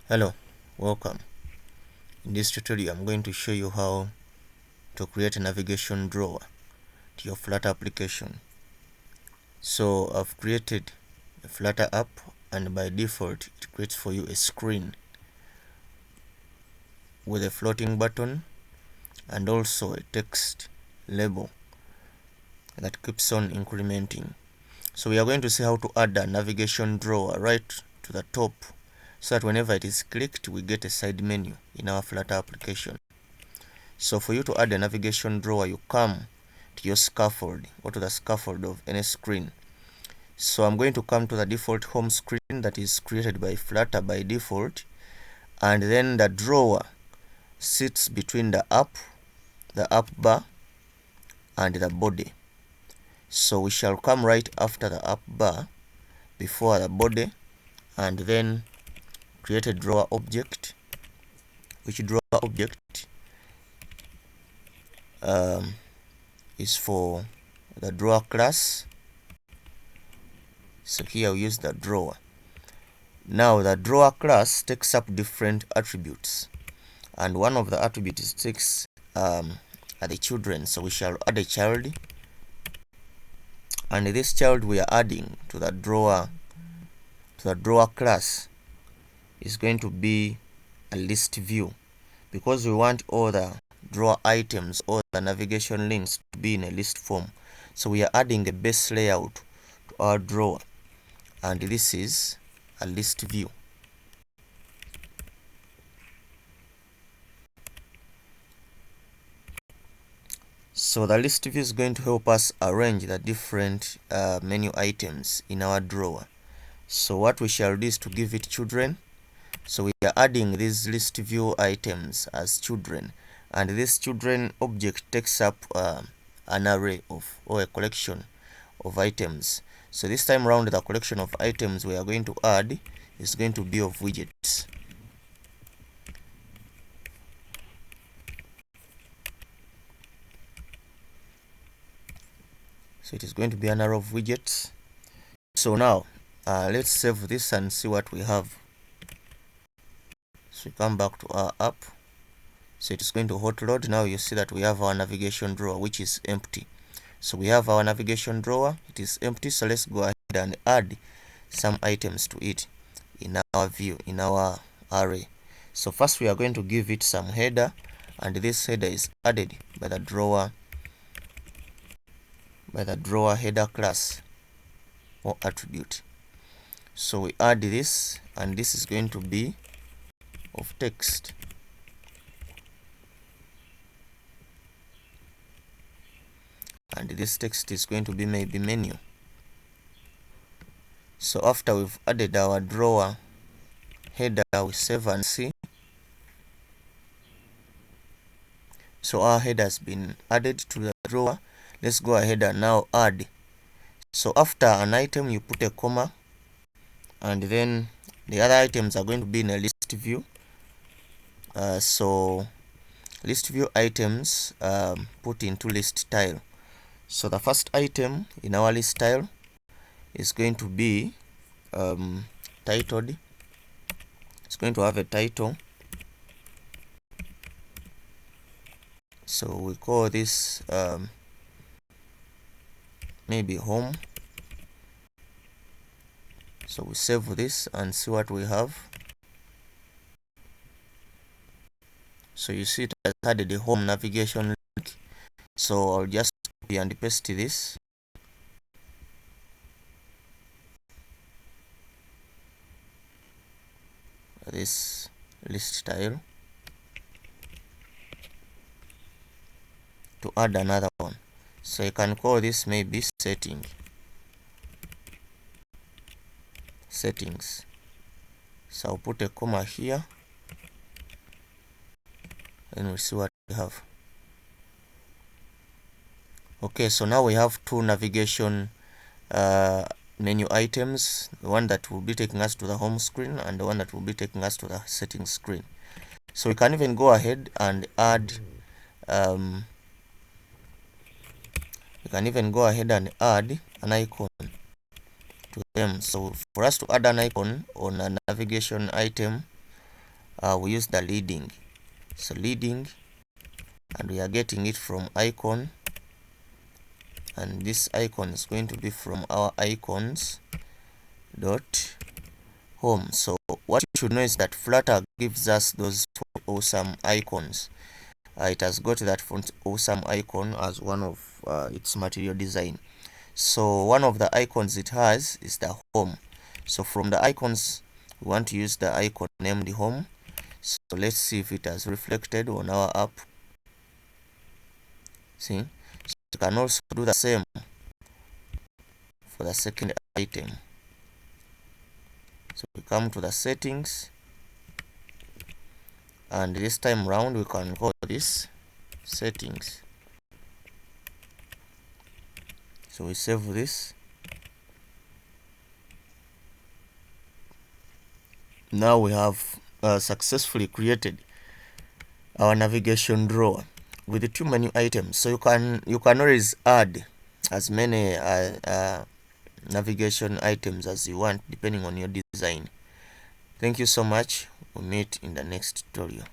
Hello, welcome. In this tutorial I'm going to show you how to create a navigation drawer to your Flutter application. So I've created a Flutter app, and by default it creates for you a screen with a floating button and also a text label that keeps on incrementing. So we are going to see how to add a navigation drawer right to the top, so that whenever it is clicked we get a side menu in our Flutter application. So for you to add a navigation drawer, you come to your scaffold or to the scaffold of any screen. So I'm going to come to the default home screen that is created by Flutter by default, and then the drawer sits between the app bar, and the body. So we shall come right after the app bar, before the body, and then create a drawer object, which drawer object is for the drawer class. So here we use the drawer. Now the drawer class takes up different attributes, and one of the attributes takes are the children. So we shall add a child, and this child we are adding to the drawer class is going to be a list view, because we want all the drawer items or the navigation links to be in a list form. So we are adding a base layout to our drawer, and this is a list view. So the list view is going to help us arrange the different menu items in our drawer. So what we shall do is to give it children. So we are adding these list view items as children, and this children object takes up an array of, or a collection of items. So this time around, the collection of items we are going to add is going to be of widgets. So it is going to be an array of widgets. So now let's save this and see what we have. So we come back to our app. So it is going to hot load. Now you see that we have our navigation drawer, which is empty. So we have our navigation drawer, it is empty. So let's go ahead and add some items to it in our view, in our array. So first we are going to give it some header, and this header is added by the drawer header class or attribute. So we add this, and this is going to be of text. And this text is going to be maybe menu. So after we've added our drawer header, we save and see. So our header has been added to the drawer. Let's go ahead and now add. So after an item you put a comma, and then the other items are going to be in a list view. So list view items put into list tile. So the first item in our list tile is going to be titled. It's going to have a title. So we call this maybe home. So we save this and see what we have. So you see it has added the home navigation link. So I'll just copy and paste this. This list tile to add another one. So I can call this maybe settings. So I'll put a comma here, and we'll see what we have. Okay, so now we have two navigation menu items, the one that will be taking us to the home screen and the one that will be taking us to the settings screen. So we can even go ahead and add an icon to them. So for us to add an icon on a navigation item, we use the leading. So leading, and we are getting it from icon, and this icon is going to be from our icons dot home. So what you should know is that Flutter gives us those awesome icons. It has got that font awesome icon as one of its material design. So one of the icons it has is the home. So from the icons, we want to use the icon named home. So let's see if it has reflected on our app. See, so you can also do the same for the second item. So we come to the settings, and this time round we can call this settings. So we save this. Now we have successfully created our navigation drawer with the two menu items. So you can always add as many navigation items as you want depending on your design. Thank you so much. We'll meet in the next tutorial.